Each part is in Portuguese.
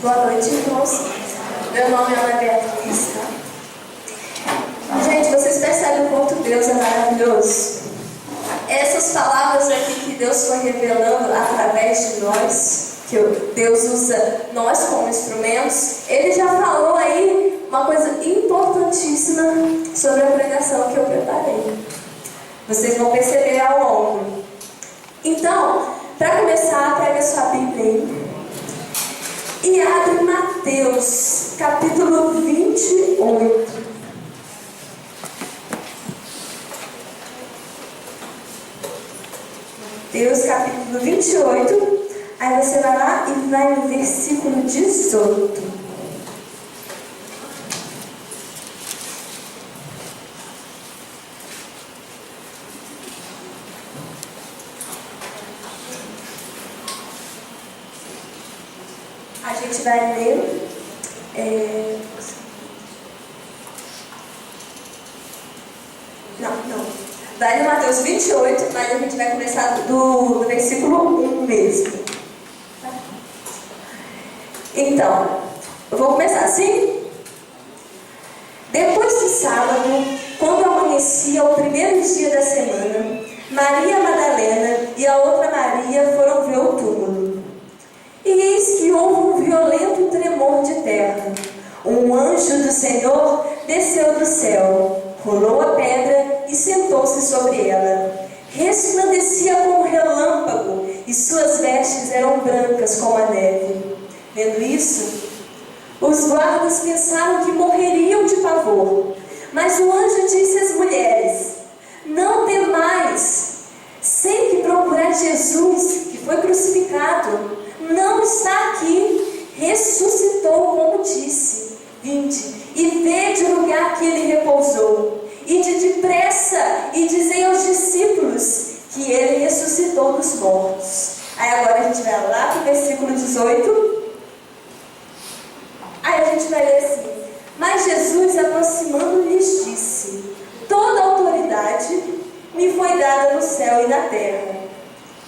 Boa noite, irmãos. Meu nome é Ana Beatriz, tá? Gente, vocês percebem o quanto Deus é maravilhoso? Essas palavras aqui que Deus foi revelando através de nós, que Deus usa nós como instrumentos, Ele já falou aí uma coisa importantíssima sobre a pregação que eu preparei. Vocês vão perceber ao longo. Então, para começar, pega a sua Bíblia aí e abre Mateus, capítulo 28. Mateus, capítulo 28. Aí você vai lá e vai no versículo 18. A gente vai ler. Não. Vai no Mateus 28, mas a gente vai começar do versículo 1 mesmo. Então, eu vou começar assim. Depois do sábado, quando amanhecia o primeiro dia da semana, Maria Madalena e a outra Maria foram ver o túmulo. E eis que houve um violento tremor de terra. Um anjo do Senhor desceu do céu, rolou a pedra e sentou-se sobre ela. Resplandecia como relâmpago, e suas vestes eram brancas como a neve. Vendo isso, os guardas pensaram que morreriam de pavor. Mas o anjo disse às mulheres: não temais, sei que procurar Jesus, que foi crucificado. Não está aqui, ressuscitou como disse. Vinde e vede o lugar que ele repousou. Ide depressa e dizei aos discípulos que ele ressuscitou dos mortos. Aí agora a gente vai lá para o versículo 18. Aí a gente vai ler assim: mas Jesus, aproximando-lhes, disse: toda a autoridade me foi dada no céu e na terra.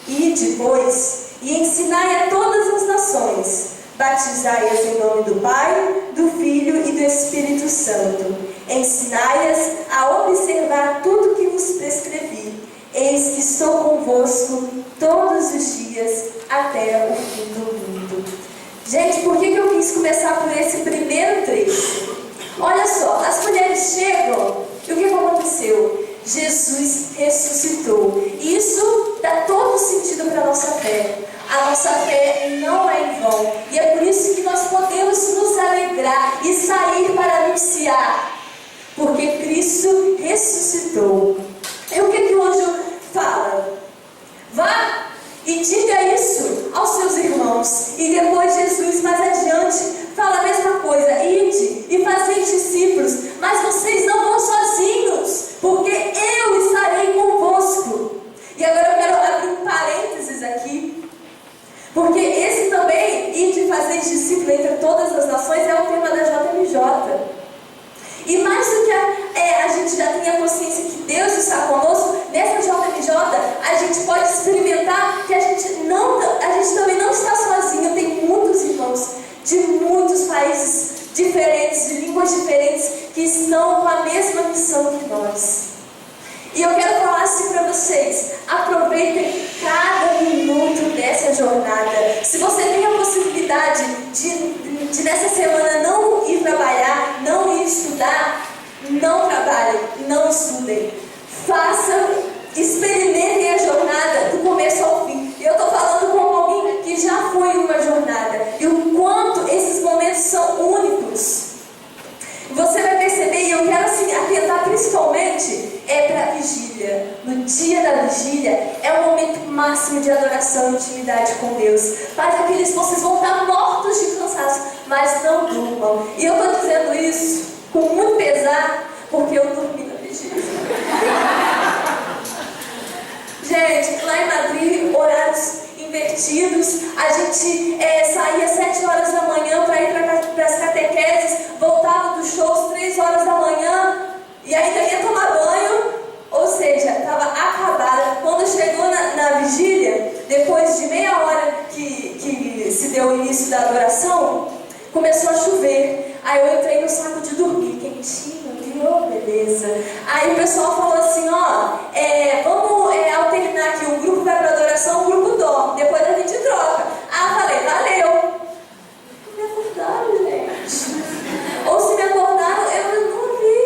Ide, pois, e ensinai a todas as nações, batizai-as em nome do Pai, do Filho e do Espírito Santo. Ensinai-as a observar tudo que vos prescrevi. Eis que estou convosco todos os dias até o fim do mundo. Gente, por que eu quis começar por esse primeiro trecho? Olha só, as mulheres chegam e o que aconteceu? Jesus ressuscitou. Isso dá todo sentido para a nossa fé. A nossa fé não é em vão. E é por isso que nós podemos nos alegrar e sair para anunciar. Porque Cristo ressuscitou. E o que o anjo fala? Vá e diga isso aos seus irmãos. E depois Jesus, mais adiante, fala a mesma coisa: ide e fazei discípulos, mas vocês não vão sozinhos, porque eu estarei convosco. E agora eu quero abrir um parênteses aqui, porque esse também, ide e fazei discípulos entre todas as nações, é o tema da JMJ. E mais do que a gente já tem a consciência que Deus está conosco, nessa JMJ a gente pode experimentar que a gente também não está sozinho. Tem muitos irmãos de muitos países diferentes, de línguas diferentes, que estão com a mesma missão que nós. E eu quero falar assim para vocês: aproveitem cada minuto dessa jornada. Se você tem a possibilidade de nessa semana não ir trabalhar, não ir estudar, não trabalhem, não estudem. Façam, experimentem a jornada do começo ao fim. Eu estou falando com alguém que já foi em uma jornada e o quanto esses momentos são únicos. Você vai perceber, e eu quero assim atentar principalmente para a vigília. No dia da vigília é o momento máximo de adoração e intimidade com Deus. Para aqueles vocês vão estar mortos de cansaço, mas não durmam. E eu estou dizendo isso com muito pesar, porque eu dormi na vigília. Gente, lá em Madrid, horários invertidos, a gente saía às 7 horas da manhã para ir para as catequeses, voltava dos shows 3 horas da manhã e ainda ia tomar banho, ou seja, estava acabada. Quando chegou na vigília, depois de meia hora que se deu o início da adoração, Começou a chover. Aí eu entrei no saco de dormir, quentinho, viu? Beleza. Aí o pessoal falou assim, vamos alternar aqui, um grupo vai para adoração, um grupo dorme, depois a gente troca. Falei, valeu. Não me acordaram, gente. Ou se me acordaram, eu não vi.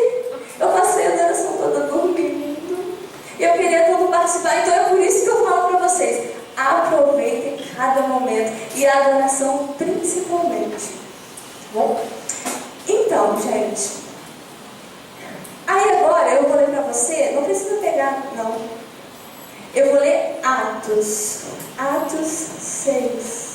Eu passei a adoração toda dormindo. Eu queria tanto participar, então é por isso que eu falo para vocês, aproveitem cada momento, e a adoração principalmente. Bom? Então, gente, aí agora eu vou ler para você, não precisa pegar, não. Eu vou ler Atos 6.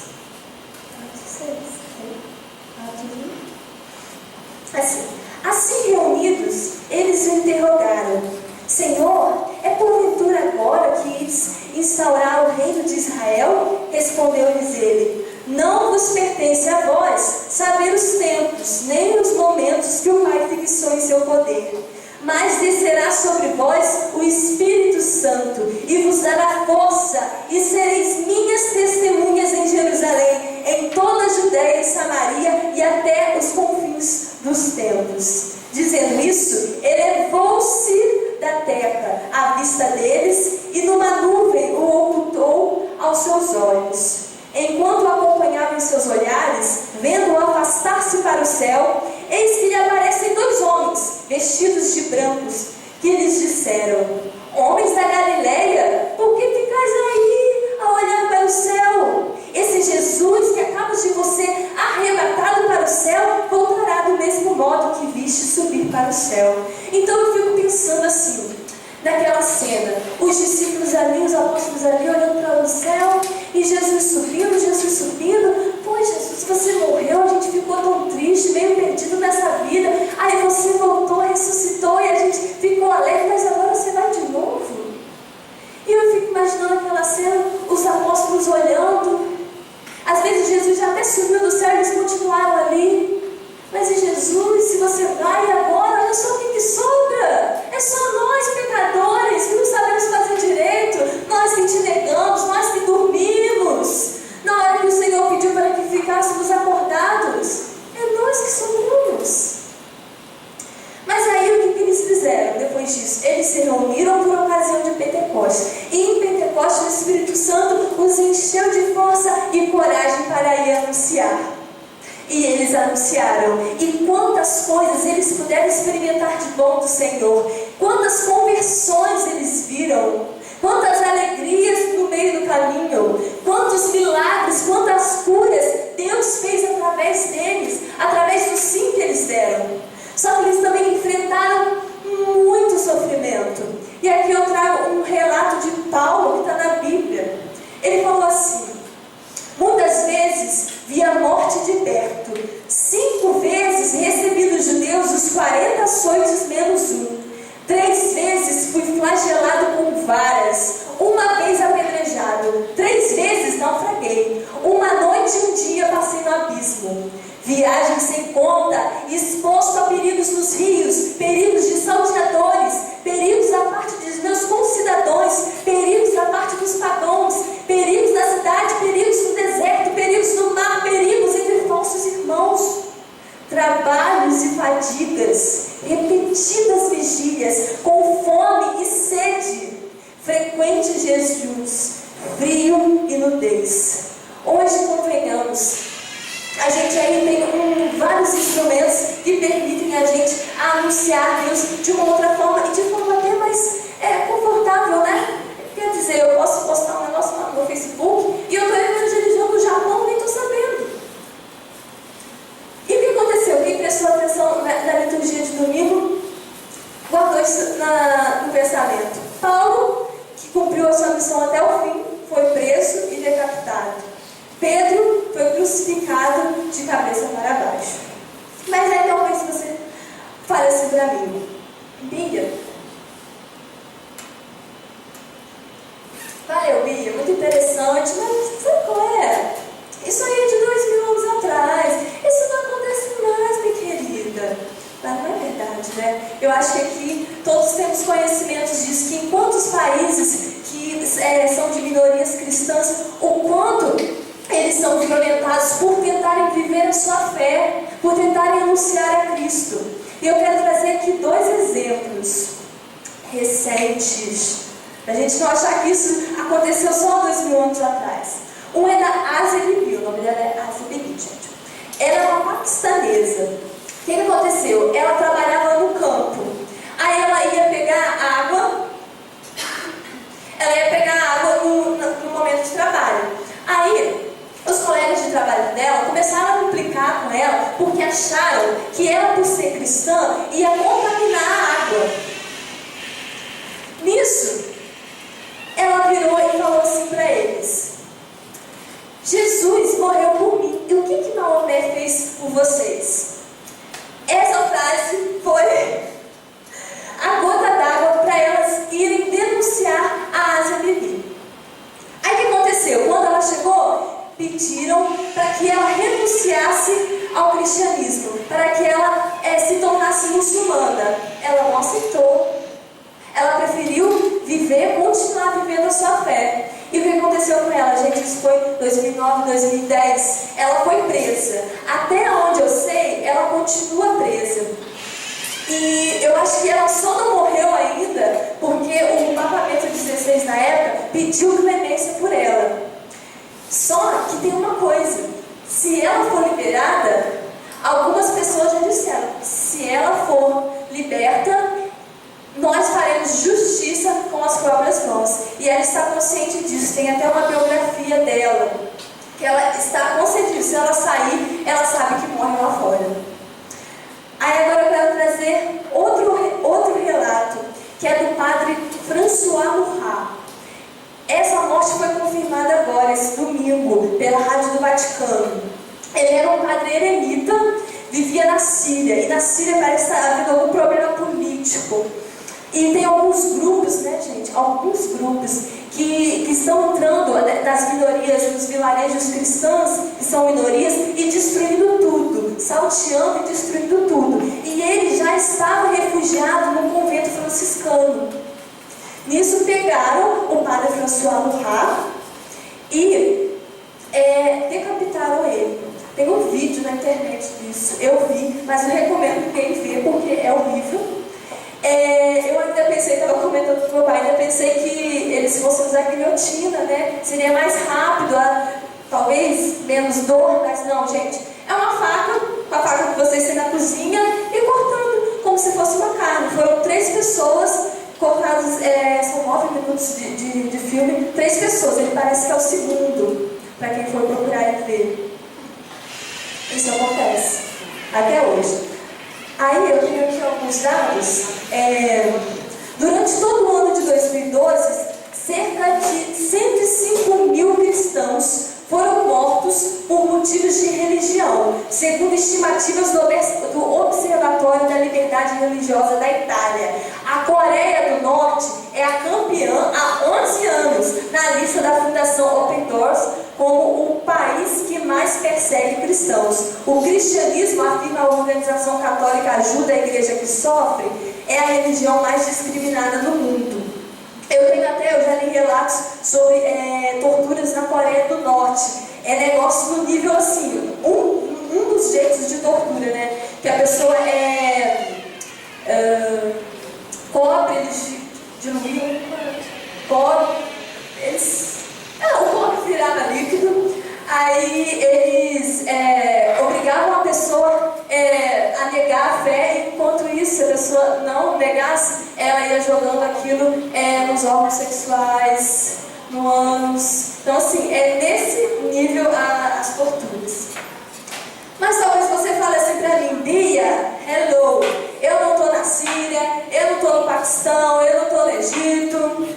Assim reunidos, eles o interrogaram: Senhor, é porventura agora que ires instaurar o reino de Israel? Respondeu-lhes ele: Não vos pertence a vós saber os tempos, nem os momentos que o Pai fixou em seu poder. Mas descerá sobre vós o Espírito Santo, e vos dará força, e sereis minhas testemunhas em Jerusalém, em toda a Judéia e Samaria, e até os confins dos tempos. Dizendo isso, elevou-se da terra à vista deles, e numa nuvem o ocultou aos seus olhos. Enquanto o acompanhavam em seus olhares, vendo-o afastar-se para o céu, eis que lhe aparecem 2 homens, vestidos de brancos, que lhes disseram: Homens da Galileia, por que ficais aí a olhar para o céu? Esse Jesus que acaba de você arrebatado para o céu, voltará do mesmo modo que viste subir para o céu. Então eu fico pensando assim, naquela cena, os discípulos ali, os apóstolos ali, olhando para o céu, e Jesus subindo. Pô, Jesus, você morreu, a gente ficou tão triste, meio perdido nessa vida. Aí você voltou, ressuscitou, e a gente ficou alegre, mas agora você vai de novo? E eu fico imaginando aquela cena, os apóstolos olhando. Às vezes Jesus já até subiu do céu e eles continuaram ali. Mas e Jesus, se você vai agora, olha só o que sobra. É só nós, pecadores, que não sabemos fazer direito. Nós que te negamos, nós que dormimos. Na hora que o Senhor pediu para que ficássemos acordados, é nós que sobramos. Mas aí o que eles fizeram depois disso? Eles se reuniram por ocasião de Pentecostes. E em Pentecostes o Espírito Santo os encheu de força e coragem para ir anunciar. E eles anunciaram. E quantas coisas eles puderam experimentar de bom do Senhor. Quantas conversões eles viram. Quantas alegrias no meio do caminho. Quantos milagres, quantas curas Deus fez através deles. Através do sim que eles deram. Só que eles também enfrentaram muito sofrimento. E aqui eu trago um relato de Paulo que está na Bíblia. Ele falou assim: muitas vezes vi a morte de perto. 5 vezes recebi dos judeus os 40 açoites menos 1. 3 vezes fui flagelado com varas. 1 vez apedrejado. 3 vezes naufraguei. 1 noite e 1 dia passei no abismo. Viagem sem conta, exposto a perigos nos rios, perigos de salteadores, perigos da parte dos meus concidadãos, perigos da parte dos pagãos, perigos da cidade, perigos no deserto, perigos no mar, perigos entre falsos irmãos, trabalhos e fadigas, repetidas vigílias, com fome e sede, frequente jejuns, frio e nudez. Hoje, convenhamos, a gente aí tem vários instrumentos que permitem a gente anunciar Deus de uma outra forma e de forma até mais confortável, né? Quer dizer, eu posso postar um negócio lá no meu Facebook e eu estou evangelizando o Japão, nem estou sabendo. E o que aconteceu? Quem prestou atenção na liturgia de domingo guardou isso no pensamento. Paulo, que cumpriu a sua missão até o fim, foi preso e decapitado. Pedro foi crucificado de cabeça para baixo. Mas aí talvez você fale assim para mim: Bia, valeu, Bia, muito interessante, mas sabe qual é? Isso aí é de 2000 anos atrás. Isso não acontece mais, minha querida. Mas não é verdade, né? Eu acho que aqui todos temos conhecimentos disso, que em quantos países que são de minorias cristãs, o quanto eles são violentados por tentarem viver a sua fé, por tentarem anunciar a Cristo. E eu quero trazer aqui 2 exemplos recentes, para a gente não achar que isso aconteceu só 2000 anos atrás. Um é da Asia Bibi, o nome dela é Asia Bibi, gente. Ela é uma paquistanesa. O que aconteceu? Ela trabalhava no campo. Aí ela ia pegar água. No momento de trabalho. Aí, os colegas de trabalho dela começaram a implicar com ela porque acharam que ela, por ser cristã, ia contaminar a água. Nisso, ela virou e falou assim para eles: Jesus morreu por mim. E o que Maomé fez por vocês? Essa frase foi a gota d'água para elas irem denunciar a Asia Bibi. Aí o que aconteceu? Quando ela chegou, pediram para que ela renunciasse ao cristianismo, para que ela se tornasse muçulmana. Ela não aceitou. Ela preferiu continuar vivendo a sua fé. E o que aconteceu com ela, gente? Isso foi 2009, 2010. Ela foi presa. Até onde eu sei, ela continua presa. E eu acho que ela só não morreu ainda porque o Papa Bento XVI na época pediu clemência por ela. Só que tem uma coisa: se ela for liberada, algumas pessoas já disseram, se ela for liberta, nós faremos justiça com as próprias mãos. E ela está consciente disso. Tem até uma biografia dela que ela está consciente disso. Se ela sair, ela sabe que morre lá fora. Aí agora eu quero trazer outro relato, que é do padre François Murat. Essa morte foi confirmada agora, esse domingo, pela Rádio do Vaticano. Ele era um padre eremita, vivia na Síria. E na Síria parece estar havendo algum problema político. E tem alguns grupos, né, gente? Alguns grupos que estão entrando nas minorias, nos vilarejos cristãos, que são minorias, e destruindo tudo, salteando e destruindo tudo. E ele já estava refugiado no convento franciscano. Nisso pegaram o padre François Murat e decapitaram ele. Tem um vídeo na internet disso, eu vi, mas não recomendo ninguém ver porque é horrível. Eu ainda pensei, estava comentando com meu pai, ainda pensei que eles fossem usar guilhotina, né? Seria mais rápido, talvez menos dor, mas não, gente. É uma faca, com a faca que vocês têm na cozinha, e cortando como se fosse uma carne. Foram 3 pessoas cortadas, são 9 minutos de filme, 3 pessoas. Ele parece que é o segundo, para quem for procurar e ver. Isso acontece até hoje. Aí eu tenho aqui alguns dados. Durante todo o ano de 2012, cerca de 105 mil cristãos foram mortos por motivos de religião, segundo estimativas do Observatório da Liberdade Religiosa da Itália. A Coreia do Norte é a campeã há 11 anos na lista da Fundação Open Doors como o país que mais persegue cristãos. O cristianismo, afirma a organização católica Ajuda a Igreja que Sofre, é a religião mais discriminada do mundo. Eu já li relatos sobre torturas na Coreia do Norte. É negócio no nível assim, um dos jeitos de tortura, né? Que a pessoa cobre eles de diluíam, cobre, o cobre virava líquido, aí eles obrigavam a pessoa a negar a fé, e enquanto isso, se a pessoa não negasse, ela ia jogando aquilo nos órgãos sexuais, no ânus. Então assim, é nesse nível as torturas. Mas talvez você fale assim pra mim: Bia, hello, eu não estou na Síria, eu não estou no Paquistão, eu não estou no Egito.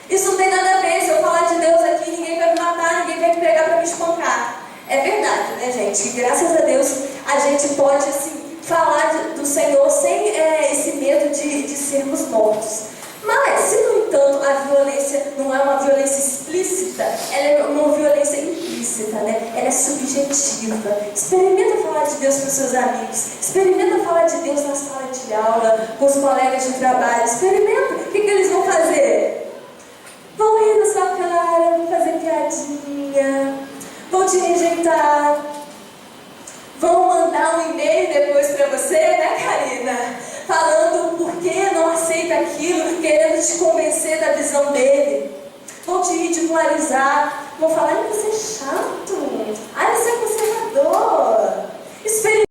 Isso não tem nada a ver. Se eu falar de Deus aqui, ninguém vai me matar, ninguém vai me pegar para me espancar. É verdade, né, gente? Graças a Deus a gente pode assim, falar do Senhor sem esse medo de sermos mortos. Mas, se no entanto a violência não é uma violência explícita, ela é uma violência implícita, né? Ela é subjetiva. Experimenta falar de Deus com seus amigos. Experimenta falar de Deus na sala de aula, com os colegas de trabalho. Experimenta. O que eles vão fazer? Vão rir da sua cara, vão fazer piadinha, vão te rejeitar, vão mandar e-mail depois para você, né, Karina? Falando por que não aceita aquilo, querendo te convencer da visão dele. Vão te ridicularizar, vão falar,